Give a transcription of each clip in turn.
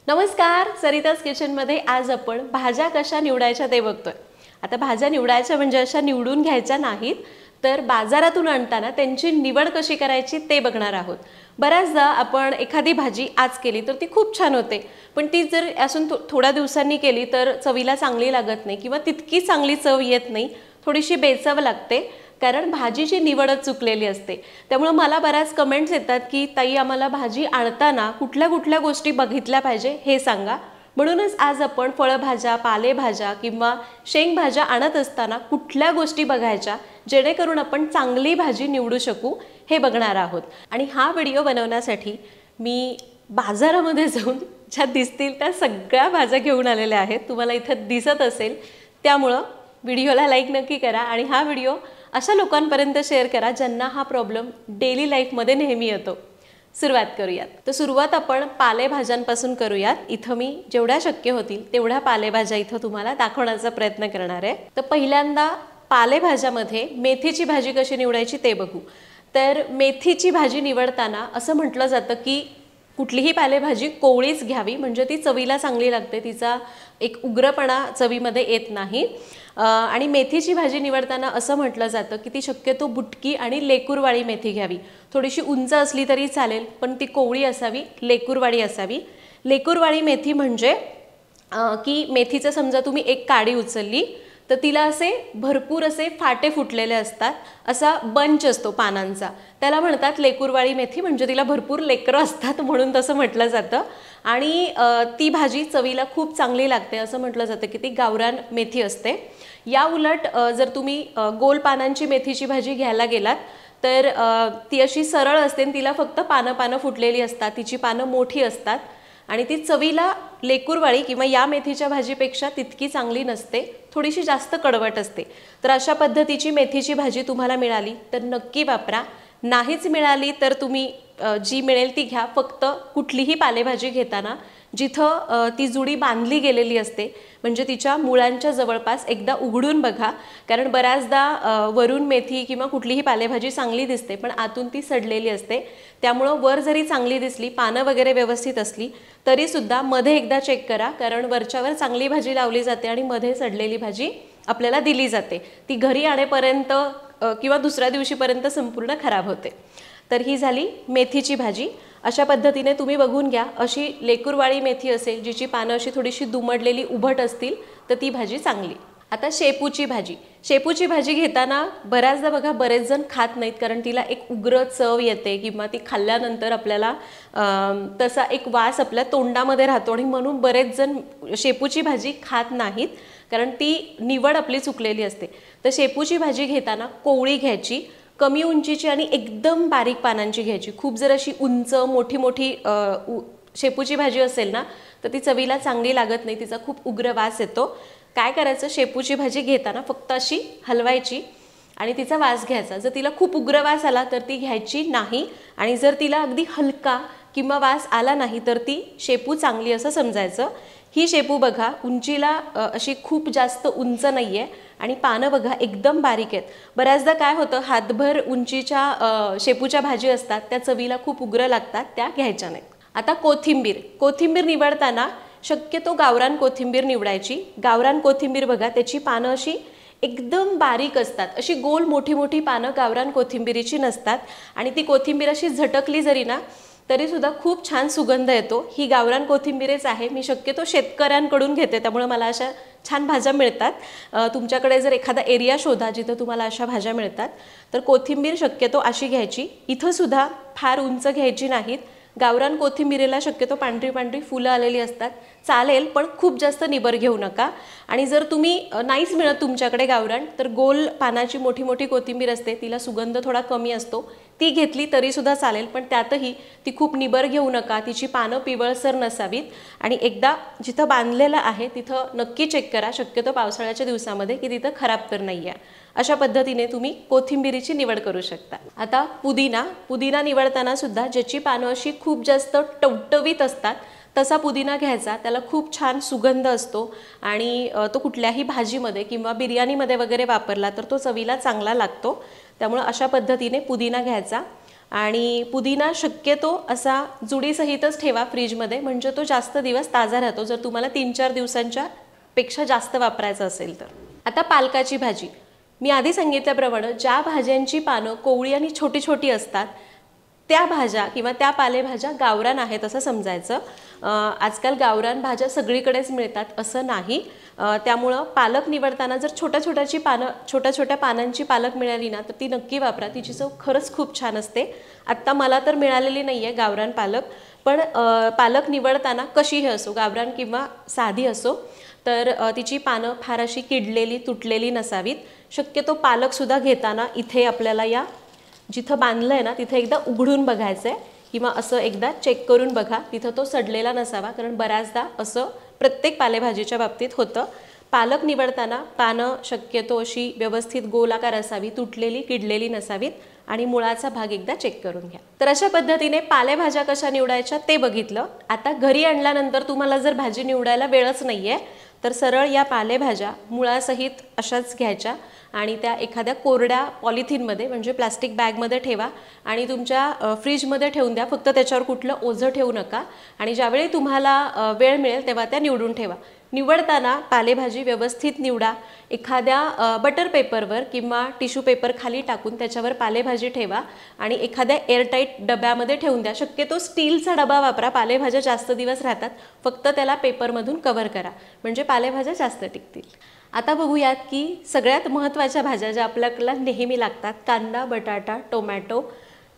नमस्कार, सरिताज किचनमध्ये आज आपण भाज्या कशा निवडायच्या ते बघतोय। आता भाज्या निवडायच्या म्हणजे अशा निवडून घ्यायच्या नाहीत, तर बाजारातून आणताना त्यांची निवड कशी करायची ते बघणार आहोत। बऱ्याचदा आपण एखादी भाजी आज केली तर ती खूप छान होते, पण ती जर असून थोड्या दिवसांनी केली तर चवीला चांगली लागत नाही किंवा तितकी चांगली चव येत नाही, थोडीशी बेचव लागते, कारण भाजीची निवडच चुकलेली असते। त्यामुळे मला बऱ्याच कमेंट्स येतात की ताई आम्हाला भाजी आणताना कुठल्या कुठल्या गोष्टी बघितल्या पाहिजे हे सांगा। म्हणूनच आज आपण फळभाज्या, पालेभाज्या किंवा शेंगभाज्या आणत असताना कुठल्या गोष्टी बघायच्या जेणेकरून आपण चांगली भाजी निवडू शकू हे बघणार आहोत। आणि हा व्हिडिओ बनवण्यासाठी मी बाजारामध्ये जाऊन ज्या दिसतील त्या सगळ्या भाज्या घेऊन आलेल्या आहेत, तुम्हाला इथं दिसत असेल। त्यामुळे व्हिडिओला लाईक नक्की करा आणि हा व्हिडिओ अशा लोकांपर्यंत शेअर करा ज्यांना हा प्रॉब्लेम डेली लाईफमध्ये नेहमी येतो। सुरुवात करूयात। तर सुरुवात आपण पालेभाज्यांपासून करूयात। इथं मी जेवढ्या शक्य होतील तेवढ्या पालेभाज्या इथं तुम्हाला दाखवण्याचा प्रयत्न करणार आहे। तर पहिल्यांदा पालेभाज्यामध्ये मेथीची भाजी कशी निवडायची ते बघू। तर मेथीची भाजी निवडताना असं म्हटलं जातं की कुठलीही पालेभाजी कोवळीच घ्यावी, म्हणजे ती चवीला चांगली लागते, तिचा एक उग्रपणा चवीमध्ये येत नाही। आणि मेथीची भाजी निवडताना असं म्हटलं जातं की ती शक्यतो बुटकी आणि लेकूरवाळी मेथी घ्यावी। थोडीशी उंच असली तरी चालेल, पण ती कोवळी असावी, लेकूरवाळी असावी। लेकूरवाळी मेथी म्हणजे की मेथीचं समजा तुम्ही एक काडी उचलली तर तिला असे भरपूर असे फाटे फुटलेले असतात, असा बंच असतो पानांचा, त्याला म्हणतात लेकूरवाळी मेथी, म्हणजे तिला भरपूर लेकरं असतात म्हणून तसं म्हटलं जातं। आणि ती भाजी चवीला खूप चांगली लागते, असं म्हटलं जातं की ती गावरान मेथी असते। या उलट जर तुम्ही गोल पानांची मेथीची भाजी घ्यायला गेलात तर ती अशी सरळ असते आणि तिला फक्त पानं फुटलेली असतात, तिची पानं मोठी असतात आणि ती चवीला लेकूरवाळी किंवा या मेथीच्या भाजीपेक्षा तितकी चांगली नसते, थोडीशी जास्त कडवट असते। तर अशा पद्धतीची मेथीची भाजी तुम्हाला मिळाली तर नक्की वापरा, नाहीच मिळाली तर तुम्ही जी मिळेल ती घ्या। फक्त कुठलीही पालेभाजी घेताना जिथं ती जुडी बांधली गेलेली असते, म्हणजे तिच्या मुळांच्या जवळपास एकदा उघडून बघा, कारण बऱ्याचदा वरून मेथी किंवा कुठलीही पालेभाजी चांगली दिसते पण आतून ती सडलेली असते। त्यामुळं वर जरी चांगली दिसली, पानं वगैरे व्यवस्थित असली तरी सुद्धा मध्ये एकदा चेक करा, कारण वरच्यावर चांगली भाजी लावली जाते आणि मध्ये सडलेली भाजी आपल्याला दिली जाते, ती घरी आणेपर्यंत किंवा दुसऱ्या दिवशीपर्यंत संपूर्ण खराब होते। तर ही झाली मेथीची भाजी। अशा पद्धतीने तुम्ही बघून घ्या, अशी लेकूरवाळी मेथी असेल जिची पानं अशी थोडीशी दुमडलेली उभट असतील तर ती भाजी चांगली। आता शेपूची भाजी। शेपूची भाजी घेताना बऱ्याचदा बघा बरेच जण खात नाहीत, कारण तिला एक उग्र चव येते किंवा ती खाल्ल्यानंतर आपल्याला तसा एक वास आपल्या तोंडामध्ये राहतो आणि म्हणून बरेच जण शेपूची भाजी खात नाहीत, कारण ती निवड आपली चुकलेली असते। तर शेपूची भाजी घेताना कोवळी घ्यायची, कमी उंचीची आणि एकदम बारीक पानांची घ्यायची। खूप जर अशी उंच मोठी शेपूची भाजी असेल ना तर ती चवीला चांगली लागत नाही, तिचा खूप उग्र वास येतो। काय करायचं, शेपूची भाजी घेताना फक्त अशी हलवायची आणि तिचा वास घ्यायचा। जर तिला खूप उग्र वास आला तर ती घ्यायची नाही, आणि जर तिला अगदी हलका किंवा वास आला नाही तर ती शेपू चांगली असं समजायचं। ही शेपू बघा उंचीला अशी खूप जास्त उंच नाही आहे आणि पानं बघा एकदम बारीक आहेत। बऱ्याचदा काय होतं, हातभर उंचीच्या शेपूच्या भाजी असतात त्या चवीला खूप उग्र लागतात, त्या घ्यायच्या नाहीत। आता कोथिंबीर। कोथिंबीर निवडताना शक्यतो गावरान कोथिंबीर निवडायची। गावरान कोथिंबीर बघा त्याची पानं अशी एकदम बारीक असतात, अशी गोल मोठी पानं गावरान कोथिंबीरीची नसतात, आणि ती कोथिंबीर अशी झटकली जरी ना तरी सुद्धा खूप छान सुगंध येतो। ही गावरान कोथिंबीरच आहे, मी शक्यतो शेतकऱ्यांकडून घेते त्यामुळे मला अशा छान भाज्या मिळतात। तुमच्याकडे जर एखादा एरिया शोधा जिथं तुम्हाला अशा भाज्या मिळतात तर कोथिंबीर शक्यतो अशी घ्यायची। इथं सुद्धा फार उंच घ्यायची नाहीत, गावरान कोथिंबीरीला शक्यतो पांढरी फुलं आलेली असतात, चालेल पण खूप जास्त निबर घेऊ नका। आणि जर तुम्ही नाहीच मिळत तुमच्याकडे गावरान तर गोल पानाची मोठी कोथिंबीर असते, तिला सुगंध थोडा कमी असतो, ती घेतली तरी सुद्धा चालेल, पण त्यातही ती खूप निबर घेऊ नका, तिची पानं पिवळसर नसावीत। आणि एकदा जिथं बांधलेलं आहे तिथं नक्की चेक करा, शक्यतो पावसाळ्याच्या दिवसामध्ये, की तिथं खराब तर नाही आहे। अशा पद्धतीने तुम्ही कोथिंबीरीची निवड करू शकता। आता पुदिना निवडताना सुद्धा ज्याची पानं अशी खूप जास्त टवटवीत असतात तसा पुदिना घ्यायचा, त्याला खूप छान सुगंध असतो आणि तो कुठल्याही भाजीमध्ये किंवा बिर्याणीमध्ये वगैरे वापरला तर तो चवीला चांगला लागतो। त्यामुळे अशा पद्धतीने पुदिना घ्यायचा। आणि पुदिना शक्यतो असा जुडीसहितच ठेवा फ्रीजमध्ये, म्हणजे तो जास्त दिवस ताजा राहतो, जर तुम्हाला 3-4 दिवसांच्या पेक्षा जास्त वापरायचं असेल तर. आता पालकाची भाजी. मी आधी सांगितल्याप्रमाणे ज्या भाज्यांची पानं कोवळी आणि छोटी छोटी असतात त्या भाज्या किंवा त्या पालेभाज्या गावरान आहेत असं समजायचं. आजकाल गावरान भाज्या सगळीकडेच मिळतात असं नाही. त्यामुळं पालक निवडताना जर छोट्या छोट्या पानांची पालक मिळाली ना तर ती नक्की वापरा. तिची चव खरंच खूप छान असते. आत्ता मला तर मिळालेली नाही आहे गावरान पालक, पण पालक निवडताना कशीही असो, गावरान किंवा साधी असो, तर तिची पानं फार अशी किडलेली तुटलेली नसावीत. शक्यतो पालकसुद्धा घेताना इथे आपल्याला या जिथं बांधलं आहे ना तिथे एकदा उघडून बघायचं आहे किंवा असं एकदा चेक करून बघा, तिथं तो सडलेला नसावा, कारण बऱ्याचदा असं प्रत्येक पालेभाजीच्या बाबतीत होतं. पालक निवडताना पानं शक्यतो अशी व्यवस्थित गोलाकार असावी, तुटलेली किडलेली नसावीत आणि मुळाचा भाग एकदा चेक करून घ्या. तर अशा पद्धतीने पालेभाज्या कशा निवडायच्या ते बघितलं. आता घरी आणल्यानंतर तुम्हाला जर भाजी निवडायला वेळच नाही आहे तर सरळ या पालेभाज्या मुळासहित अशाच घ्यायच्या आणि त्या एखाद्या कोरड्या पॉलिथिनमध्ये म्हणजे प्लास्टिक बॅगमध्ये ठेवा आणि तुमच्या फ्रीजमध्ये ठेवून द्या. फक्त त्याच्यावर कुठलं ओझं ठेवू नका आणि ज्यावेळी तुम्हाला वेळ मिळेल तेव्हा त्या निवडून ठेवा. निवडताना पालेभाजी व्यवस्थित निवडा. एखाद्या बटर पेपरवर किंवा टिश्यू पेपर खाली टाकून त्याच्यावर पालेभाजी ठेवा आणि एखाद्या एअरटाईट डब्यामध्ये ठेवून द्या. शक्यतो स्टीलचा डबा वापरा, पालेभाज्या जास्त दिवस राहतात. फक्त त्याला पेपरमधून कव्हर करा म्हणजे पालेभाज्या जास्त टिकतील. आता बघूयात की सगळ्यात महत्त्वाच्या भाज्या ज्या आपल्याला नेहमी लागतात, कांदा, बटाटा, टोमॅटो,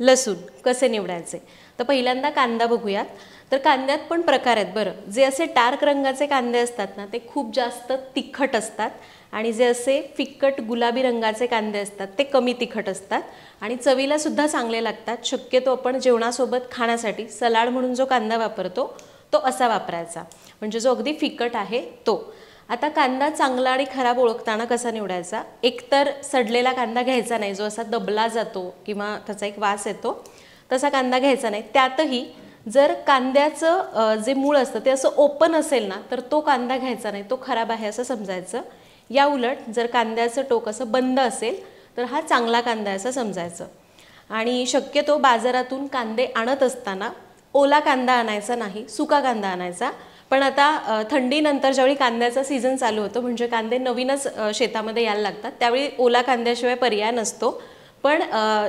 लसूण कसे निवडायचे. तर पहिल्यांदा कांदा बघूयात. तर कांद्यात पण प्रकार आहेत बरं. जे असे डार्क रंगाचे कांदे असतात ना ते खूप जास्त तिखट असतात आणि जे असे फिक्कट गुलाबी रंगाचे कांदे असतात ते कमी तिखट असतात आणि चवीला सुद्धा चांगले लागतात. शक्यतो आपण जेवणासोबत खाण्यासाठी सलाड म्हणून जो कांदा वापरतो तो असा वापरायचा, म्हणजे जो अगदी फिक्कट आहे तो. आता कांदा चांगला आणि खराब ओळखताना कसा निवडायचा. एकतर सडलेला कांदा घ्यायचा नाही, जो असा दबला जातो किंवा त्याचा एक वास येतो, तसा कांदा घ्यायचा नाही. त्यातही जर कांद्याचं जे मूळ असतं ते असं ओपन असेल ना तर तो कांदा घ्यायचा नाही, तो खराब आहे असं समजायचं. या उलट जर कांद्याचं टोक असं बंद असेल तर हा चांगला कांदा आहे असं समजायचं. आणि शक्यतो बाजारातून कांदे आणत असताना ओला कांदा आणायचा नाही, सुका कांदा आणायचा. पण आता थंडीनंतर ज्यावेळी कांद्याचा सीझन चालू होतो म्हणजे कांदे नवीनच शेतामध्ये यायला लागतात त्यावेळी ओला कांद्याशिवाय पर्याय नसतो. पण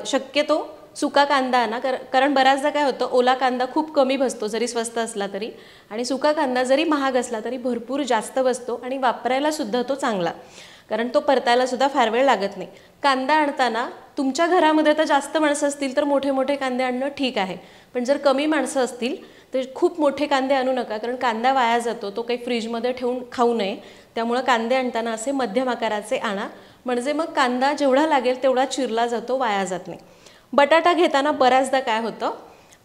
शक्यतो सुका कांदा आणा, कारण बऱ्याचदा काय होतं, ओला कांदा खूप कमी बसतो जरी स्वस्त असला तरी, आणि सुका कांदा जरी महाग असला तरी भरपूर जास्त बसतो आणि वापरायला सुद्धा तो चांगला, कारण तो परतायला सुद्धा फार वेळ लागत नाही. कांदा आणताना तुमच्या घरामध्ये तर जास्त माणसं असतील तर मोठे मोठे कांदे आणणं ठीक आहे, पण जर कमी माणसं असतील तर खूप मोठे कांदे आणू नका, कारण कांदा वाया जातो, तो काही फ्रीजमध्ये ठेवून खाऊ नये. त्यामुळे कांदे आणताना असे मध्यम आकाराचे आणा, म्हणजे मग कांदा जेवढा लागेल तेवढा चिरला जातो, वाया जात नाही. बटाटा घेताना बऱ्याचदा काय होतं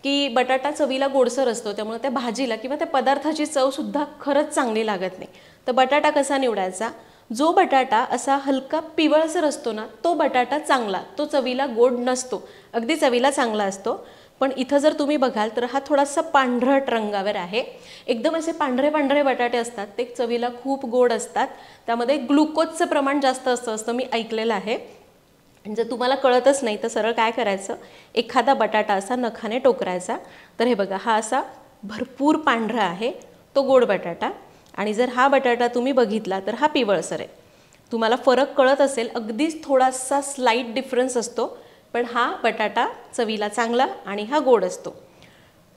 की बटाटा चवीला गोडसर असतो, त्यामुळे त्या भाजीला किंवा त्या पदार्थाची चवसुद्धा खरंच चांगली लागत नाही. तर बटाटा कसा निवडायचा. जो बटाटा असा हलका पिवळसर असतो ना तो बटाटा चांगला, तो चवीला गोड नसतो, अगदी चवीला चांगला असतो. पण इथं जर तुम्ही बघाल तर हा थोडासा पांढरट रंगावर आहे. एकदम असे पांढरे पांढरे बटाटे असतात ते चवीला खूप गोड असतात, त्यामध्ये ग्लुकोजचं प्रमाण जास्त असतं मी ऐकलेलं आहे. जर तुम्हाला कळतच नाही तर सरळ काय करायचं, एखादा बटाटा असा नखाने टोकरायचा. तर हे बघा, हा असा भरपूर पांढरा आहे तो गोड बटाटा, आणि जर हा बटाटा तुम्ही बघितला तर हा पिवळसर आहे. तुम्हाला फरक कळत असेल, अगदीच थोडासा स्लाईट डिफरन्स असतो, पण हा बटाटा चवीला चांगला आणि हा गोड असतो.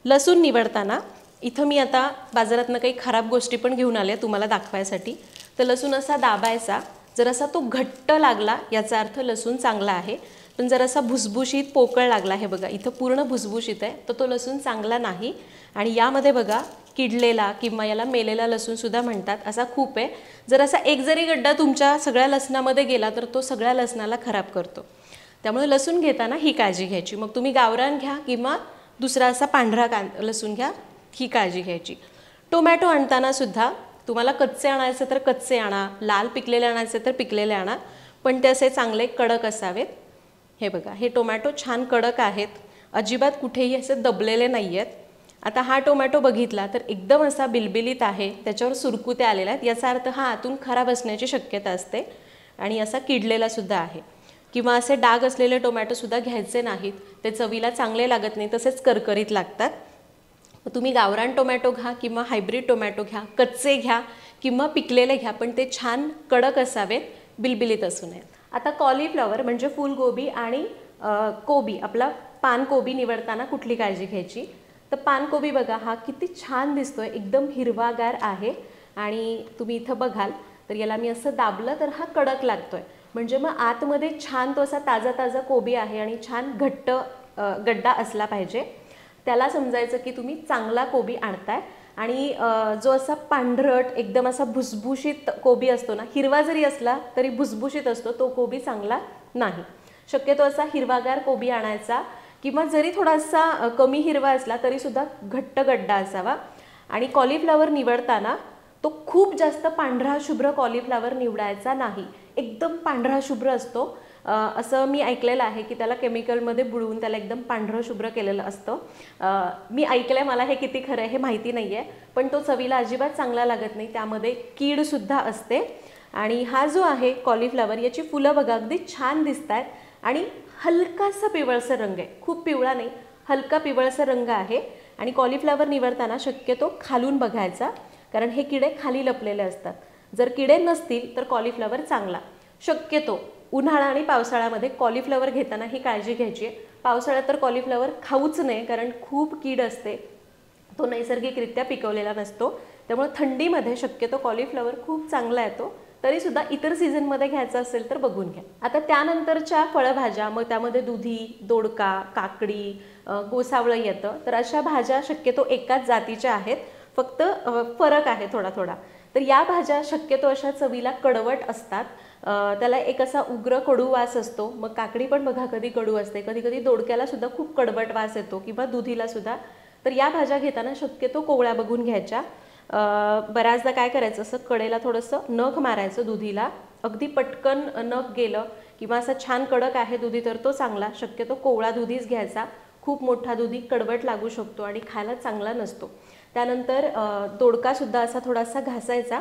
लसूण निवडताना इथं मी आता बाजारातनं काही खराब गोष्टी पण घेऊन आल्या तुम्हाला दाखवायसाठी. तर लसूण असा दाबायचा, जर असा तो घट्ट लागला याचा अर्थ लसूण चांगला आहे, पण जर असा भुसभुशीत पोकळ लागला, हे बघा इथं पूर्ण भुसभुशीत आहे, तर तो लसूण चांगला नाही. आणि यामध्ये बघा किडलेला किंवा याला मेलेला लसूणसुद्धा म्हणतात असा खूप आहे. जर असा एक जरी गड्डा तुमच्या सगळ्या लसणामध्ये गेला तर तो सगळ्या लसणाला खराब करतो. त्यामुळे लसूण घेताना ही काळजी घ्यायची. मग तुम्ही गावरान घ्या किंवा दुसरा असा पांढरा लसूण घ्या, ही काळजी घ्यायची. टोमॅटो आणताना सुद्धा तुम्हाला कच्चे आणायचे तर कच्चे आणा, लाल पिकलेले आणायचे तर पिकलेले आणा, पण ते असे चांगले कडक असावेत. हे बघा, हे टोमॅटो छान कडक आहेत, अजिबात कुठेही असे दबलेले नाही आहेत. आता हा टोमॅटो बघितला तर एकदम असा बिलबिलीत आहे, त्याच्यावर सुरकुत्या आलेल्या आहेत, याचा अर्थ हा आतून खराब असण्याची शक्यता असते आणि असा किडलेला सुद्धा आहे. किंवा असे डाग असलेले टोमॅटोसुद्धा घ्यायचे नाहीत, ते चवीला चांगले लागत नाही, तसेच करकरीत लागतात. तुम्ही गावरान टोमॅटो घ्या किंवा हायब्रिड टोमॅटो घ्या, कच्चे घ्या किंवा पिकलेले घ्या, पण ते छान कडक असावेत, बिलबिलीत असू नयेत. आता कॉलीफ्लॉवर म्हणजे फुलगोबी आणि कोबी, आपला पानकोबी निवडताना कुठली काळजी घ्यायची? तर पानकोबी बघा, हा किती छान दिसतोय, एकदम हिरवागार आहे. आणि तुम्ही इथं बघाल तर याला मी असं दाबलं तर हा कडक लागतोय, म्हणजे मग आतमध्ये छान तो असा ताजा ताजा कोबी आहे आणि छान घट्ट गड्डा असला पाहिजे. त्याला समजायचं की तुम्ही चांगला कोबी आणताय. आणि जो असा पांढरट एकदम असा भुसभुशीत कोबी असतो ना, हिरवा जरी असला तरी भुसभुशीत असतो, तो कोबी चांगला नाही. शक्यतो असा हिरवागार कोबी आणायचा, किंवा जरी थोडासा कमी हिरवा असला तरी सुद्धा घट्ट गड्डा असावा. आणि कॉलीफ्लॉवर निवडताना तो खूप जास्त पांढरा शुभ्र कॉलीफ्लॉवर निवडायचा नाही, एकदम पांढरा शुभ्र असतो असं मी ऐकलेलं आहे की त्याला केमिकलमध्ये बुडवून त्याला एकदम पांढरं शुभ्र केलेलं असतं. मी ऐकलं आहे, मला हे किती खरं आहे हे माहिती नाही आहे, पण तो चवीला अजिबात चांगला लागत नाही, त्यामध्ये कीडसुद्धा असते. आणि हा जो आहे कॉलीफ्लॉवर, याची फुलं बघा अगदी छान दिसत आहेत आणि हलकासा पिवळसर रंग आहे, खूप पिवळा नाही, हलका पिवळसर रंग आहे. आणि कॉलीफ्लॉवर निवडताना शक्यतो खालून बघायचा, कारण हे किडे खाली लपलेले असतात. जर किडे नसतील तर कॉलीफ्लॉवर चांगला. शक्यतो उन्हाळा आणि पावसाळ्यामध्ये कॉलीफ्लॉवर घेताना ही काळजी घ्यायची आहे. पावसाळ्यात तर कॉलीफ्लॉवर खाऊच नये, कारण खूप कीड असते, तो नैसर्गिकरित्या पिकवलेला नसतो. त्यामुळे थंडीमध्ये शक्यतो कॉलीफ्लॉवर खूप चांगला येतो. तरीसुद्धा इतर सीझनमध्ये घ्यायचं असेल तर बघून घ्या. आता त्यानंतरच्या फळभाज्या, मग त्यामध्ये दुधी, दोडका, काकडी, गोसावळं येतं. तर अशा भाज्या शक्यतो एकाच जातीच्या आहेत, फक्त फरक आहे थोडा थोडा. तर या भाज्या शक्यतो अशा चवीला कडवट असतात, त्याला एक असा उग्र कडू वास असतो. मग काकडी पण बघा कधी कडू असते, कधी कधी दोडक्याला सुद्धा खूप कडवट वास येतो, किंवा दुधीला सुद्धा. तर या भाज्या घेताना शक्यतो कोवळ्या बघून घ्यायच्या. बऱ्याचदा काय करायचं, असं कडेला थोडंसं नख मारायचं दुधीला, अगदी पटकन नख गेलं किंवा असं छान कडक आहे दुधी तर तो चांगला. शक्यतो कोवळा दुधीच घ्यायचा, खूप मोठा दुधी कडवट लागू शकतो आणि खायला चांगला नसतो. त्यानंतर दोडकासुद्धा असा थोडासा घासायचा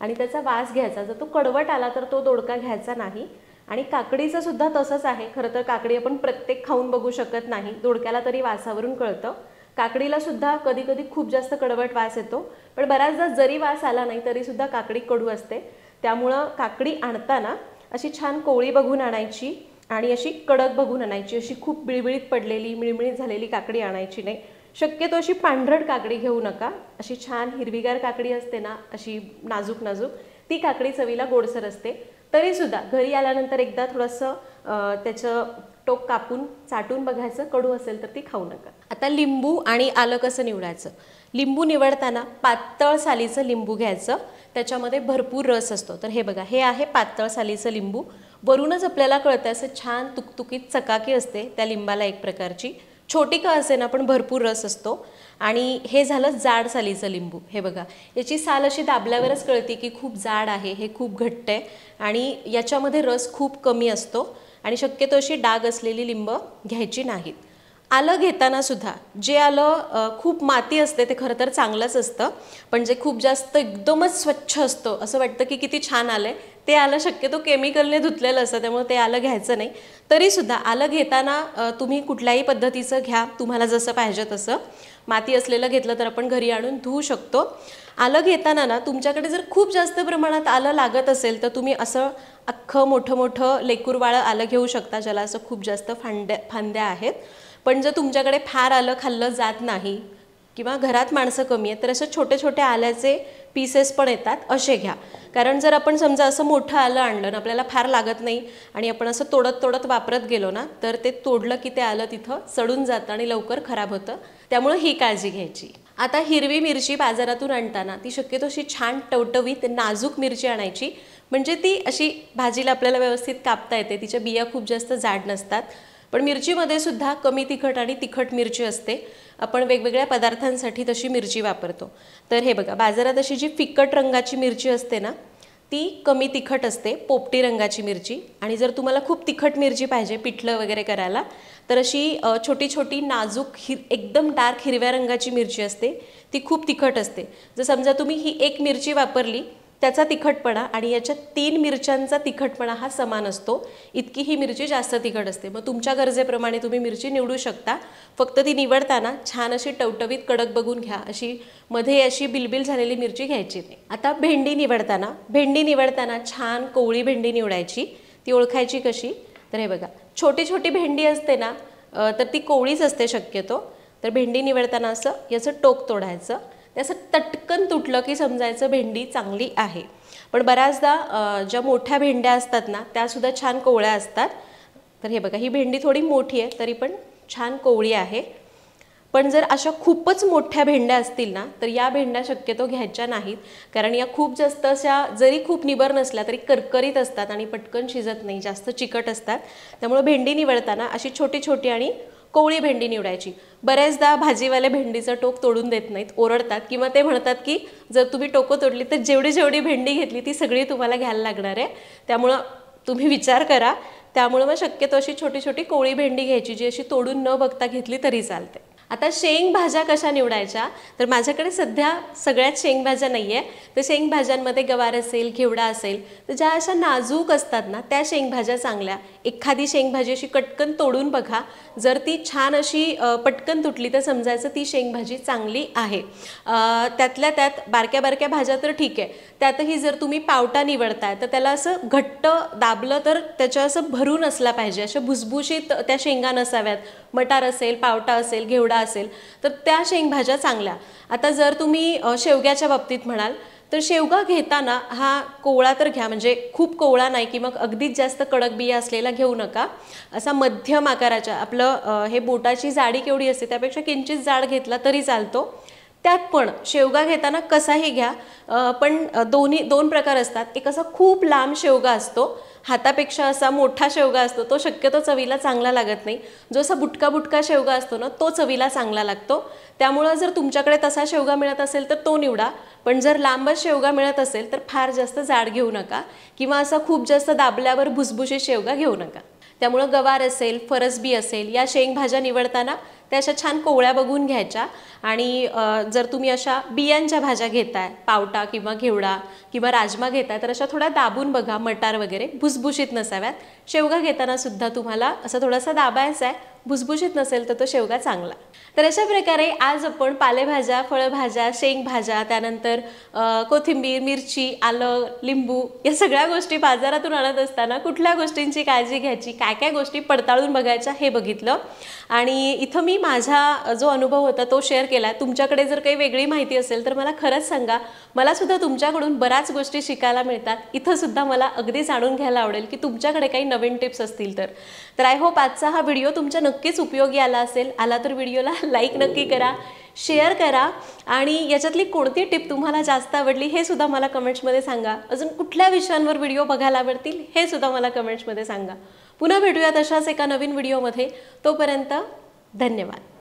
आणि त्याचा वास घ्यायचा, जर तो कडवट आला तर तो दोडका घ्यायचा नाही. आणि काकडीचं सुद्धा तसंच आहे. खरं तर काकडी आपण प्रत्येक खाऊन बघू शकत नाही, दोडक्याला तरी वासावरून कळतं. काकडीला सुद्धा कधी कधी खूप जास्त कडवट वास येतो, पण बऱ्याचदा जरी वास आला नाही तरी सुद्धा काकडी कडू असते. त्यामुळं काकडी आणताना अशी छान कोवळी बघून आणायची आणि अशी कडक बघून आणायची, अशी खूप बिळबिळीत पडलेली मिळमिळीत झालेली काकडी आणायची नाही. शक्यतो अशी पांढरट काकडी घेऊ नका, अशी छान हिरवीगार काकडी असते ना, अशी नाजूक नाजूक, ती काकडी चवीला गोडसर असते. तरीसुद्धा घरी आल्यानंतर एकदा थोडंसं त्याचं टोक कापून चाटून बघायचं, कडू असेल तर ती खाऊ नका. आता लिंबू आणि आलं कसं निवडायचं? लिंबू निवडताना पातळ सालीचं लिंबू घ्यायचं, त्याच्यामध्ये भरपूर रस असतो. तर हे बघा, हे आहे पातळ सालीचं लिंबू. वरूनच आपल्याला कळतं असं छान तुकतुकीत चकाकी असते त्या लिंबाला एक प्रकारची, छोटी का असे ना पण भरपूर रस असतो. आणि हे झालं जाड सालीचं लिंबू. हे बघा, याची साल अशी दाबल्यावरच कळते की खूप जाड आहे, हे खूप घट्ट आहे आणि याच्यामध्ये रस खूप कमी असतो. आणि शक्यतो अशी डाग असलेली लिंब घ्यायची नाहीत. आलं घेताना सुद्धा जे आलं खूप माती असते ते खरं तर चांगलंच असतं, पण जे खूप जास्त एकदमच स्वच्छ असतं, असं वाटतं की किती छान आलं आहे, ते आलं शक्यतो केमिकलने धुतलेलं असतं, त्यामुळे ते आलं घ्यायचं नाही. तरीसुद्धा आलं घेताना तुम्ही कुठल्याही पद्धतीचं घ्या, तुम्हाला जसं पाहिजे तसं. माती असलेलं घेतलं तर आपण घरी आणून धुवू शकतो. आलं घेताना ना, तुमच्याकडे जर खूप जास्त प्रमाणात आलं लागत असेल तर तुम्ही असं अख्खं मोठं मोठं लेकूरवाळं आलं घेऊ शकता, ज्याला असं खूप जास्त फांद्या आहेत. पण जर तुमच्याकडे फार आलं खाल्लं जात नाही किंवा घरात माणसं कमी आहेत तर असं छोटे छोटे आल्याचे पीसेस पण येतात, असे घ्या. कारण जर आपण समजा असं मोठं आलं आणलं ना, आपल्याला फार लागत नाही आणि आपण असं तोडत तोडत वापरत गेलो ना, तर ते तोडलं की ते आलं तिथं सडून जातं आणि लवकर खराब होतं. त्यामुळे ही काळजी घ्यायची. आता हिरवी मिरची बाजारातून आणताना ती शक्यतो अशी छान टवटवीत नाजूक मिरची आणायची, म्हणजे ती अशी भाजीला आपल्याला व्यवस्थित कापता येते, तिच्या बिया खूप जास्त जाड नसतात. पण मिरचीमध्ये सुद्धा कमी तिखट आणि तिखट मिरची असते, आपण वेगवेगळ्या पदार्थांसाठी तशी मिरची वापरतो. तर हे बघा, बाजारात अशी जी फिकट रंगाची मिरची असते ना, ती कमी तिखट असते, पोपटी रंगाची मिरची. आणि जर तुम्हाला खूप तिखट मिरची पाहिजे पिठलं वगैरे करायला, तर अशी छोटी छोटी नाजूक एकदम डार्क हिरव्या रंगाची मिरची असते, ती खूप तिखट असते. जर समजा तुम्ही ही एक मिरची वापरली त्याचा तिखटपणा आणि याच्या 3 मिरच्यांचा तिखटपणा हा समान असतो. इतकी ही मिरची जास्त तिखट असते. मग तुमच्या गरजेप्रमाणे तुम्ही मिरची निवडू शकता. फक्त ती निवडताना छान अशी टवटवीत कडक बघून घ्या. अशी मध्ये अशी बिलबिल झालेली मिरची घ्यायची नाही. आता भेंडी निवडताना छान कोवळी भेंडी निवडायची. ती ओळखायची कशी, तर हे बघा, छोटी छोटी भेंडी असते ना, तर ती कोवळीच असते शक्यतो. तर भेंडी निवडताना असं याचं टोक तोडायचं. ते असं तटकन तुटलं की समजायचं भेंडी चांगली आहे. पण बऱ्याचदा ज्या मोठ्या भेंड्या असतात ना, त्यासुद्धा छान कोवळ्या असतात. तर हे बघा, ही भेंडी थोडी मोठी आहे तरी पण छान कोवळी आहे. पण जर अशा खूपच मोठ्या भेंड्या असतील ना, तर या भेंड्या शक्यतो घ्यायच्या नाहीत. कारण या खूप जास्त अशा जरी खूप निबर नसल्या तरी करकरीत असतात आणि पटकन शिजत नाही, जास्त चिकट असतात. त्यामुळे भेंडी निवडताना अशी छोटी छोटी आणि कोवळी भेंडी निवडायची. बऱ्याचदा भाजीवाले भेंडीचं टोक तोडून देत नाहीत, ओरडतात किंवा ते म्हणतात की जर तुम्ही टोकं तोडली तर जेवढी जेवढी भेंडी घेतली ती सगळी तुम्हाला घ्यायला लागणार आहे. त्यामुळं तुम्ही विचार करा. त्यामुळे मग शक्यतो अशी छोटी छोटी कोवळी भेंडी घ्यायची, जी अशी तोडून न बघता घेतली तरी चालते. आता शेंगभाज्या कशा निवडायच्या, तर माझ्याकडे सध्या सगळ्यात शेंगभाज्या नाही आहे. तर शेंगभाज्यांमध्ये गवार असेल, घेवडा असेल, तर ज्या अशा नाजूक असतात ना, त्या शेंगभाज्या चांगल्या. एखादी शेंगभाजी अशी कटकन तोडून बघा. जर ती छान अशी पटकन तुटली तर समजायचं ती शेंगभाजी चांगली आहे. त्यातल्या त्यात बारक्या बारक्या भाज्या तर ठीक आहे. त्यातही जर तुम्ही पावटा निवडताय तर त्याला असं घट्ट दाबलं तर त्याच्या असं भरून असला पाहिजे. अशा भुसभुशीत त्या शेंगा नसाव्यात. मटार असेल, पावटा असेल, घेवडा असेल, तर त्या शेंगभाज्या चांगल्या. आता जर तुम्ही शेवग्याच्या बाबतीत म्हणाल तर शेवगा घेताना हा कोवळा तर घ्या, म्हणजे खूप कोवळा नाही की मग अगदीच जास्त कडक बिया असलेला घेऊ नका. असा मध्यम आकाराच्या, आपलं हे बोटाची जाडी केवढी असते त्यापेक्षा किंचित जाड घेतला तरी चालतो. त्यात पण शेवगा घेताना कसाही घ्या. पण दोन प्रकार असतात. एक असा खूप लांब शेवगा असतो, हातापेक्षा असा मोठा शेवगा असतो, तो शक्यतो चवीला चांगला लागत नाही. जो असा बुटका बुटका शेवगा असतो ना, तो चवीला चांगला लागतो. त्यामुळं जर तुमच्याकडे तसा शेवगा मिळत असेल तर तो निवडा. पण जर लांबच शेवगा मिळत असेल तर फार जास्त जाड घेऊ नका किंवा असा खूप जास्त दाबल्यावर भुसभुशीत शेवगा घेऊ नका. त्यामुळं गवार असेल, फरसबी असेल, या शेंगभाज्या निवडताना त्या अशा छान कोवळ्या बघून घ्यायच्या. आणि जर तुम्ही अशा बियांच्या भाज्या घेताय, पावटा किंवा घेवडा किंवा राजमा घेताय, तर अशा थोड्या दाबून बघा. मटार वगैरे भुसभुशीत नसाव्यात. शेवगा घेताना सुद्धा तुम्हाला असं थोडासा दाबायचा आहे. भुसभुशीत नसेल तर तो शेवगा चांगला. तर अशा प्रकारे आज आपण पालेभाज्या, फळभाज्या, शेंगभाज्या, त्यानंतर कोथिंबीर, मिरची, आलं, लिंबू या सगळ्या गोष्टी बाजारातून आणत असताना कुठल्या गोष्टींची काळजी घ्यायची, काय काय गोष्टी पडताळून बघायच्या हे बघितलं. आणि इथं मी माझा जो अनुभव होता तो शेअर केला. तुमच्याकडे जर काही वेगळी माहिती असेल तर मला खरंच सांगा. मला सुद्धा तुमच्याकडून बऱ्याच गोष्टी शिकायला मिळतात. इथं सुद्धा मला अगदी जाणून घ्यायला आवडेल की तुमच्याकडे काही नवीन टिप्स असतील तर आय होप आजचा हा व्हिडिओ तुमच्या नक्कीच उपयोगी आला असेल. आला तर व्हिडिओला लाईक नक्की करा, शेअर करा आणि याच्यातली कोणती टिप तुम्हाला जास्त आवडली हे सुद्धा मला कमेंट्समध्ये सांगा. अजून कुठल्या विषयांवर व्हिडिओ बघायला आवडतील हे सुद्धा मला कमेंट्समध्ये सांगा. पुन्हा भेटूयात अशाच एका नवीन व्हिडिओमध्ये. तोपर्यंत धन्यवाद.